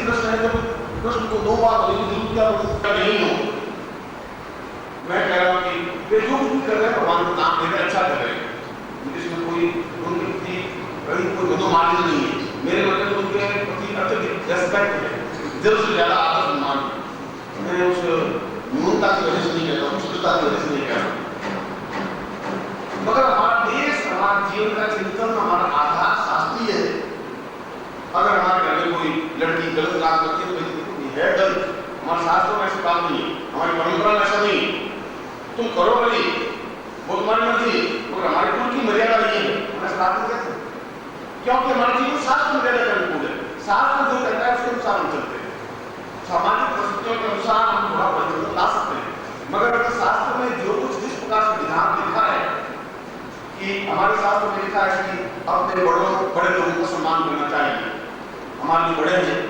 प्रश्न है, जब प्रश्न को 2 बार होने की जरूरत क्या नहीं हो। मैं कह रहा हूँ कि वे जो कुछ कर रहे हैं भगवान का नाम लेकर अच्छा कर रहे हैं, मुझे इसमें कोई उनके प्रति कोई मनोमालिन्य नहीं है। मेरे मतलब उनके प्रति अत्यधिक रेस्पेक्ट है, जरूर से ज्यादा आदर सम्मान। मैं उस न्यूनता की वजह से नहीं कहता हूँ, शुद्धता की वजह से नहीं कह रहा हूँ। मगर हमारा देश, हमारा जीवन का चिंतन, हमारा आधार शास्त्रीय है। अगर हमारे घर में कोई लड़की गलत काम करती है तो है गलत, हमारे शास्त्रों में ऐसा काम नहीं है, हमारी परंपरा में ऐसा नहीं। तुम करो भाई, वो तुम्हारी मर्जी, मगर हमारे कुल की मर्यादा नहीं है। हमें शास्त्र कहते हैं क्योंकि हमारे जीवन शास्त्र मर्यादा का अनुकूल है। शास्त्र जो कहता है उसके अनुसार हम चलते हैं, सामाजिक परिस्थितियों के अनुसार हम थोड़ा परिवर्तन ला सकते हैं। मगर अगर शास्त्र में जो कुछ जिस प्रकार से विधान लिखा है कि हमारे शास्त्र में लिखा है कि अपने बड़े लोगों का सम्मान करना चाहिए, हमारे जो बड़े हैं,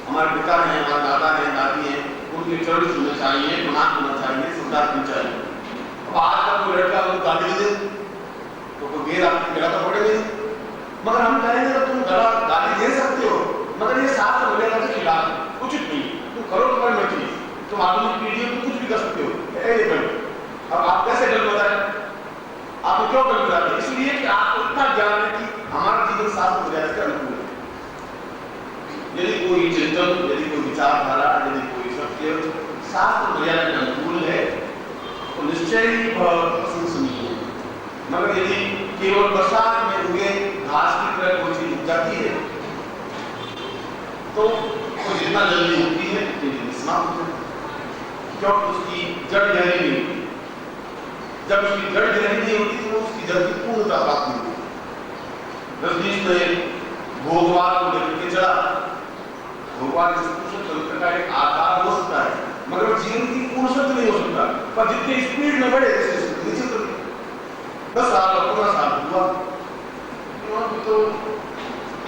हमारे पिता हैं, हमारे दादा हैं, दादी हैं, उनके चरण छूना चाहिए, प्रणाम करना चाहिए, श्रद्धा करनी चाहिए। अब आज का कोई लड़का उनको गाली दे तो कोई गेर आपकी गला तो पड़ेगी। मगर हम कहेंगे तो तुम गाली दे सकते हो, मगर ये शास्त्र मर्यादा के खिलाफ उचित नहीं। तुम करो तुम्हारी मर्जी, तुम आधुनिक पीढ़ी में कुछ भी कर सकते हो। अब आप कैसे गलत बताए, आपको क्यों गलत बताते? इसलिए कि आपको इतना ज्ञान है कि हमारा जीवन शास्त्र मर्यादा के अनुकूल है। यदि कोई चिंतन, यदि कोई विचारधारा, यदि कोई सत्य शास्त्र मर्यादा के अनुकूल है तो निश्चय ही प्रशंसनीय है। मगर यदि केवल बरसात में उगे घास की तरह कोई चीज उग जाती है तो वो जितना जल्दी उगती है उतनी जल्दी समाप्त हो जाती है, क्योंकि उसकी जड़ गहरी नहीं होती। जब उसकी जड़ गहरी नहीं होती तो उसकी जड़ की पूर्णता प्राप्त नहीं होती। रजनीश ने भोगवान को लेकर के चला, भगवान तंत्र का एक आधार हो सकता है, मगर जीवन की पूर्ण सत्य नहीं हो सकता। पर जितनी स्पीड में बढ़े नीचे तो 10 साल 15 साल हुआ तो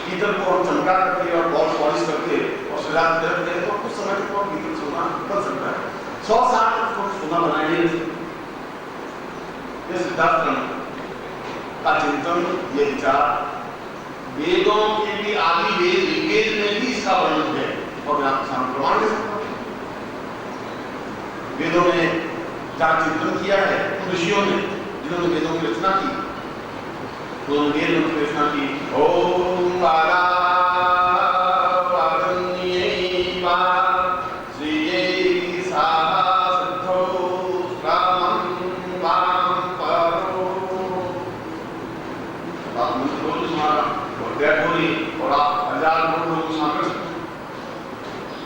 भीतर को हम चमका करके और पॉलिश करके और सजा करते हैं तो कुछ समय तक और भीतर सोना कर सकता है। 100 साल तक सोना बनाएंगे। ये सिद्धांत का चिंतन, ये विचार वेदों के भी आदि वेद ऋग्वेद में भी इसका वर्णन है और मैं आपके सामने प्रमाण दे सकता हूं। वेदों में जहां चिंतन किया है उन ऋषियों ने जिन्होंने वेदों की रचना की, उन्होंने वेद मंत्र की रचना की। ओम और आप 1000 लोगों को शामिल।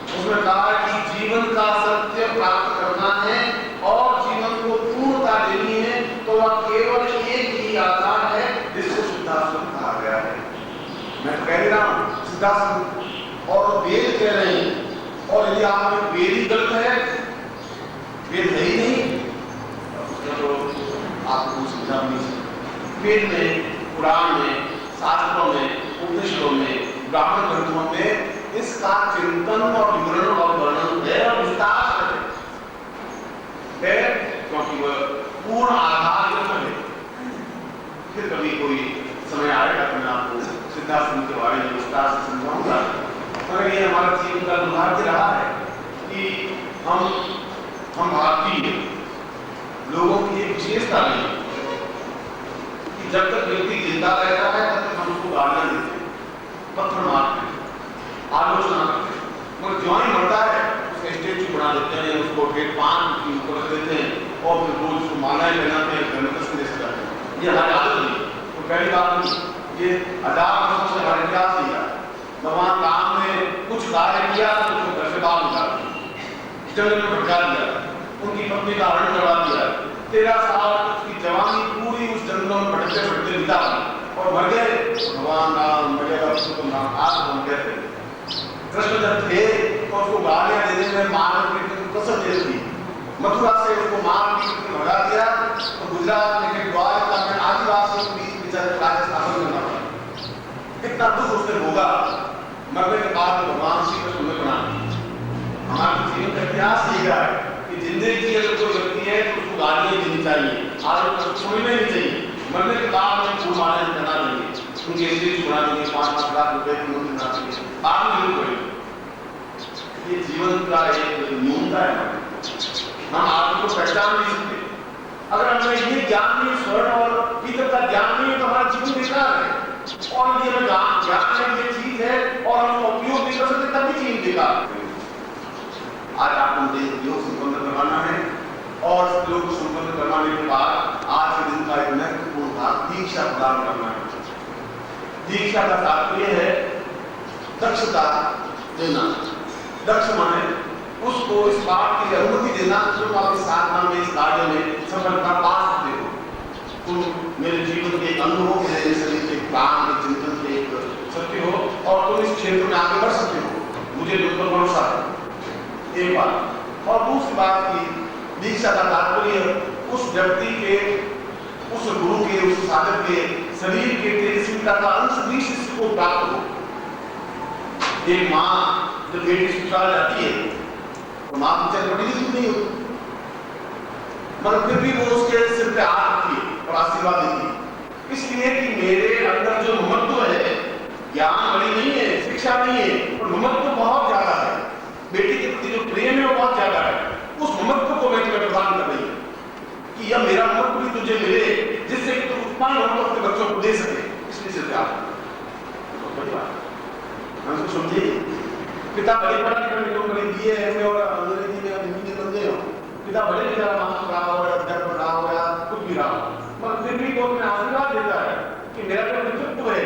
उसमें कहा कि जीवन का सत्य प्राप्त करना है और जीवन को पूर्णता देनी है तो वह केवल एक ही आधार है जिसको सिद्धाश्रम कहा गया है। मैं कह रहा हूं सिद्धाश्रम और वेद कह रहे हैं, और यदि आप वेद ही गलत है, वेद है ही नहीं तो आपको समझा नहीं सकते। वेद में, पुराण में, शास्त्रों में, उपनिषदों में, ब्राह्मण ग्रंथों में इसका चिंतन और विवरण और वर्णन है और विस्तार है, क्योंकि वह पूर्ण आधार है। फिर कभी कोई समय आएगा तो मैं आपको सिद्धाश्रम के बारे में विस्तार से समझाऊंगा। मगर ये हमारा जीवन का दुर्भाग्य रहा है कि हम भारतीय लोगों की एक विशेषता नहीं कि जब तक व्यक्ति जिंदा रहता है तब तक हम उसको गालियां देते हैं, पत्थर मारते हैं, आलोचना करते हैं। मगर जो ही मरता है उसका स्टेचू बना देते हैं, उसको ठेठ पान के ऊपर रख देते हैं और फिर रोज उसको मालाएं पहनाते हैं, घर में तस्वीरें सजाते हैं। ये हमारी आदत नहीं। तो पहली बात ये 1000 वर्षों से हमारे इतिहास नहीं रहा। भगवान राम ने कुछ कार्य किया तो उसको घर से बाहर निकाल दिया, जंगल में भटका दिया, उनकी पत्नी का हरण करवा दिया। 13 साल उसकी जवानी पूरी उस जंगलों में भटकते भटकते बिता और मर गए। भगवान राम मरेगा उसको नाम आज हम कहते हैं। कृष्ण जब थे तो उसको गालियां देने में मानव की कसम दे दी, मथुरा से उसको मार पीट के भगा दिया तो गुजरात में द्वारका में आदिवासियों के बीच बेचारे राज्य शासन करना पड़ा। कितना दुख उसने भोगा। मरने के बाद भगवान श्री कृष्ण ने बना दिया। हमारे जीवन का इतिहास यही है कि जिंदगी की अगर कोई व्यक्ति है तो उसको गालियां देनी चाहिए, आज उसको छोड़ना नहीं चाहिए। मरने के बाद में फूल मालाएं करना चाहिए, उनके स्टेज बना देंगे, 5-5 लाख रुपए की नौकरी बना देंगे, बाद में जरूर करेंगे। जीवन का एक न्यूनता है। हम आदमी को पहचान नहीं सकते। अगर हमें ये ज्ञान नहीं, स्वर्ण और भीतर का ज्ञान नहीं है, तो हमारा जीवन बेकार है। और ये हमें ज्ञान है, ये चीज है और हम उसका उपयोग नहीं कर सकते, तभी चीज बेकार है। आज आपको मुझे योग संपन्न करवाना है और योग संपन्न करवाने के बाद आज के दिन का एक महत्वपूर्ण भाग दीक्षा प्रदान करना है। दीक्षा का तात्पर्य है दक्षता देना। दक्ष माने उसको इस बात की अनुमति देना जो आप इस साधना में, इस कार्य में सफलता पा सकते हो। तुम मेरे जीवन के एक अंग हो, मेरे शरीर के प्राण के चिंतन के एक सत्य हो और तुम इस क्षेत्र में आगे बढ़ सकते हो। मुझे तुम पर भरोसा है। एक बात। और दूसरी बात की दीक्षा का तात्पर्य उस व्यक्ति के, उस गुरु के, उस साधक के शरीर के तेजस्विता का अंश भी शिष्य को प्राप्त हो। एक माँ जब बेटी ससुराल जाती है तो माँ की चल बड़ी नहीं होती, मगर फिर भी वो उसके सिर पे हाथ रखती है और आशीर्वाद देती है। इसलिए कि मेरे अंदर जो महत्व है, ज्ञान बड़ी नहीं है, शिक्षा नहीं है, और महत्व बहुत ज्यादा है। बेटी के प्रति जो प्रेम है वो बहुत ज्यादा है। उस महत्व को मैं तुम्हें प्रदान कर रही हूँ कि यह मेरा महत्व भी तुझे मिले, जिससे कि तुम उत्पन्न हो अपने बच्चों को दे सके। इसलिए सिर पे हाथ बड़ी बात हमको समझिए। पिता बड़े पढ़ा लिखा लोग बड़े दिए ऐसे और अंग्रेजी में इंजीनियर बन गए हो, पिता बड़े लिखा मास्टर रहा हो या अध्यापक रहा हो या कुछ भी रहा हो, पर फिर भी वो अपने आशीर्वाद देता है कि मेरा जो नेतृत्व है,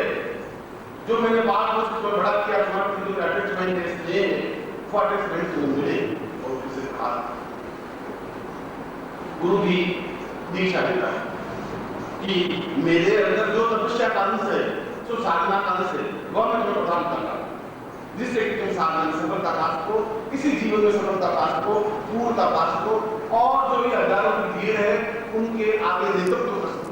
जो मैंने बात उसको बड़ा किया, तुम्हारे जो अटैचमेंट है इसलिए वो अटैचमेंट तुम्हें मिले। और उससे कहा गुरु भी दीक्षा देता है कि मेरे अंदर जो तपस्या का अंश है, जो साधना का अंश है, वह मैं तुम्हें प्रदान कर रहा हूं, जिससे कि तुम साधना में सफलता पा सको, इसी जीवन में सफलता पा सको, पूर्णता पा सको और जो भी हजारों की भीड़ है उनके आगे नेतृत्व कर सको,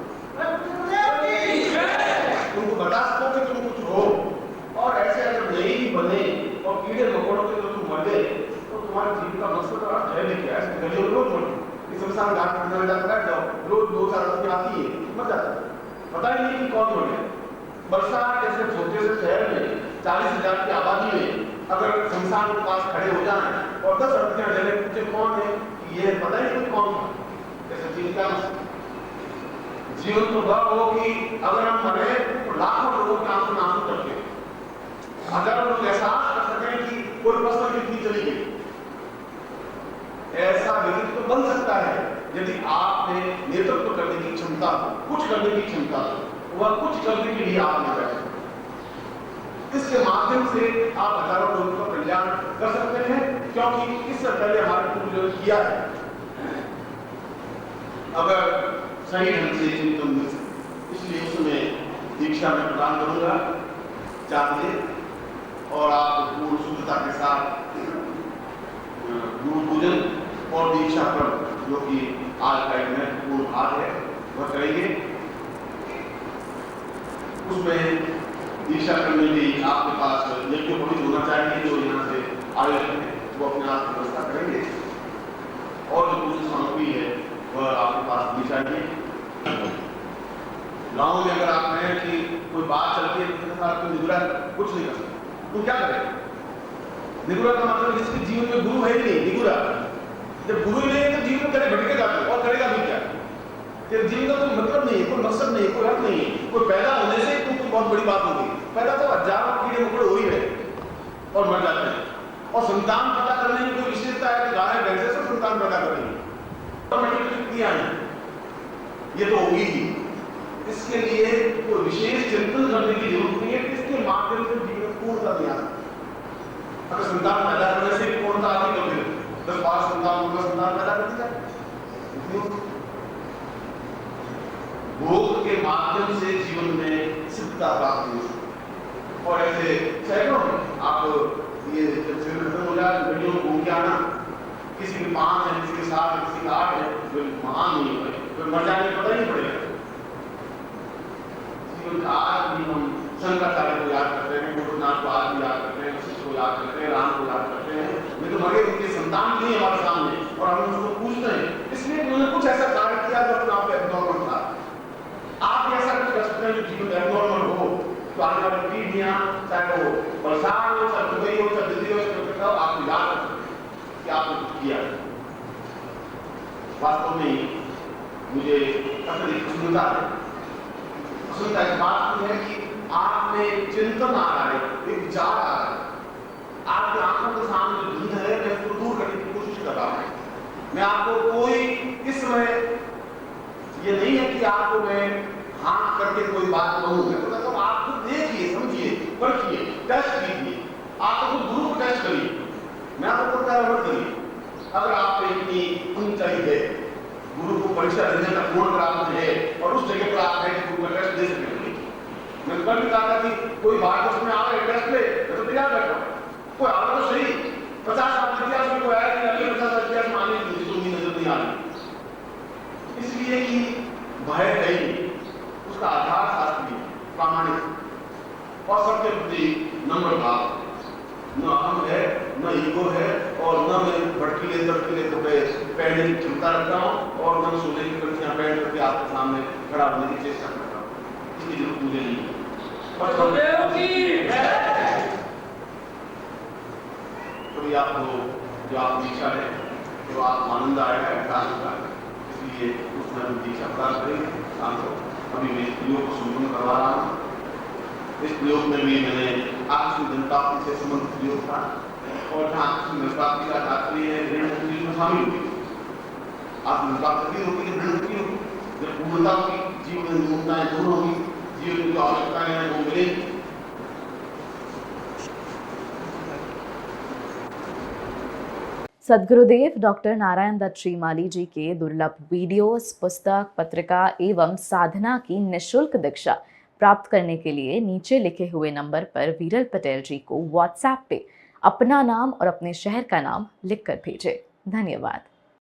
उनको बता सको कि तुम कुछ हो। और ऐसे अगर नहीं भी बने और कीड़े मकोड़ों के तो तुम मर गए तो तुम्हारे जीवन का मकसद और अर्थ है नहीं क्या? ऐसे गलियों में लोग मर शमशान घाट पर जाकर बैठ जाओ, रोज 2 साल की आती है, मर जाता है, पता ही नहीं कि कौन मर गया। बरसात जैसे छोटे से शहर में 40,000 की आबादी में अगर शमशान के पास खड़े हो जाए और 10 लड़कियां जले पूछे कौन है, ये पता ही नहीं कौन था, ऐसा जीवन का जीवन तो वह हो कि अगर हम मरे तो लाखों लोगों के आंसू में आंसू करके हजारों लोग एहसास कर सकें कि कोई फसल कितनी चली गई। ऐसा व्यक्तित्व बन सकता है यदि आपने नेतृत्व करने की क्षमता, कुछ करने की क्षमता, वह कुछ करने के लिए आप में बैठे। इसके माध्यम से आप हजारों लोगों का कल्याण कर सकते हैं, क्योंकि इससे पहले हमारे पूर्वजों ने किया है। अगर सही ढंग से चिंतन मिल सके, इसलिए उसमें दीक्षा में प्रदान करूंगा, चाहिए और आप पूर्ण शुद्धता के साथ गुरु पूजन और दीक्षा पर, जो कि आज का एक महत्वपूर्ण भाग है, वह करेंगे। उसमें दीक्षा करने के लिए आपके पास यज्ञ पवित्र होना चाहिए, जो यहाँ से आयोजन है वो अपने आप व्यवस्था करेंगे और जो पूजन सामग्री है वह आपके पास दी चाहिए। गाँव में अगर आप कहें कि कोई बात चलती है तो निगुरा कुछ नहीं कर सकते, तो क्या करें? निगुरा का मतलब जिसके जीवन में गुरु है ही नहीं, निगुरा। जब गुरु ही नहीं है तो जीवन करे भटकेगा और करेगा भी क्या? जब जीवन का कोई मतलब नहीं है, कोई मकसद नहीं है, कोई अर्थ नहीं है, कोई पैदा होने से तो बहुत बड़ी बात होगी। पैदा तो हजारों कीड़े मकोड़े हो ही रहे और मर जाते हैं। और संतान पैदा करने की कोई विशेषता है कि गाय भैंसे से संतान पैदा करेंगे ये तो होगी ही। इसके लिए कोई विशेष चिंतन करने की जरूरत नहीं है, इसके माध्यम से जीवन पूर्णता नहीं आता। अगर संतान पैदा करने से पूर्णता आती तो फिर 10-12 संतान पैदा कर दिया। भोग के माध्यम से जीवन में सिद्धता प्राप्त हो। और ऐसे सैकड़ों आप ये जब शरीर खत्म हो जाए वीडियो में घूम के आना, किसी के 5 है, किसी के 7 है, किसी के 8 है, जो महान नहीं है, तो मर जाने पता ही नहीं पड़ेगा। जीवन का आज भी हम शंकराचार्य को याद करते हैं, गोरखनाथ को आज भी याद करते हैं, वशिष्ठ को याद करते हैं, राम को याद करते हैं। वे तो मरे, उनके संतान नहीं है हमारे सामने और हम उसको पूछते हैं, इसलिए उन्होंने कुछ ऐसा कार्य किया जो अपने आप एबनॉर्मल था। आप ऐसा कुछ कर सकते हैं जो जीवन एबनॉर्मल हो, तो आने वाली पीढ़ियां, चाहे वो बरसात हो, चाहे दुबई हो, चाहे दिल्ली हो, चाहे आपको याद कर सकते हैं। वास्तव में मुझे अत्यधिक प्रसन्नता है। प्रसन्नता इस बात की है कि आप में चिंतन आ रहा है, एक विचार आ रहा है, आपकी आंखों के सामने जो धुंध है मैं उसको दूर करने की कोशिश कर रहा हूं। मैं आपको कोई इस समय ये नहीं है कि आपको मैं हाँ करके कोई बात कहूँ, मैं तो कहता हूँ आप खुद देखिए, समझिए, परखिए, टेस्ट कीजिए, आप तो गुरु को टेस्ट करिए, मैं आपको कहता मत करिए। अगर आप पे इतनी ऊंचाई है, गुरु को परीक्षा देने का पूर्ण प्राप्त है और उस जगह पर आप है कि गुरु का टेस्ट दे सकेंगे। मैं कल भी कहा था कि कोई भारत में आ रहा है टेस्ट ले, मैं तो तैयार बैठा हूँ, कोई आ रहा तो सही, 50 साल इतिहास में कोई आया कि अगले 50 साल इतिहास में आने की तो नजर नहीं आ रही। इसलिए कि भय है ही, उसका आधार शास्त्रीय, प्रामाणिक और सबके प्रति नम्र भाव, न अहम है, न ईगो है, और न मैं भड़कीले तड़कीले तो पहनने की क्षमता रखता हूँ, और न सोने की कंठियां पहन करके आपके सामने खड़ा होने की चेष्टा करता हूँ। इसकी जरूरत मुझे नहीं है। कभी आपको जो आपकी इच्छा है, जो आपको आनंद आएगा, एहसास होगा, इसलिए उसमें हम दीक्षा प्राप्त करेंगे। अभी मैं इस प्रयोग को संपूर्ण करवा रहा हूँ। इस प्रयोग में भी मैंने आत्मचिंतन प्राप्ति से संबंधित प्रयोग था, और जहाँ आत्मचिंतन प्राप्ति का तात्पर्य है दृढ़ मुक्ति में शामिल हुई। आत्मचिंतन प्राप्ति होगी, दृढ़ मुक्ति होगी, जब पूर्णता होगी, जीवन में न्यूनताएं दूर होगी, जीवन की जो आवश्यकताएं हैं वो मिलेंगी। सद्गुरुदेव डॉक्टर नारायण दत्त श्रीमाली जी के दुर्लभ वीडियोस, पुस्तक, पत्रिका एवं साधना की निःशुल्क दीक्षा प्राप्त करने के लिए नीचे लिखे हुए नंबर पर विरल पटेल जी को व्हाट्सएप पे अपना नाम और अपने शहर का नाम लिखकर भेजें। धन्यवाद।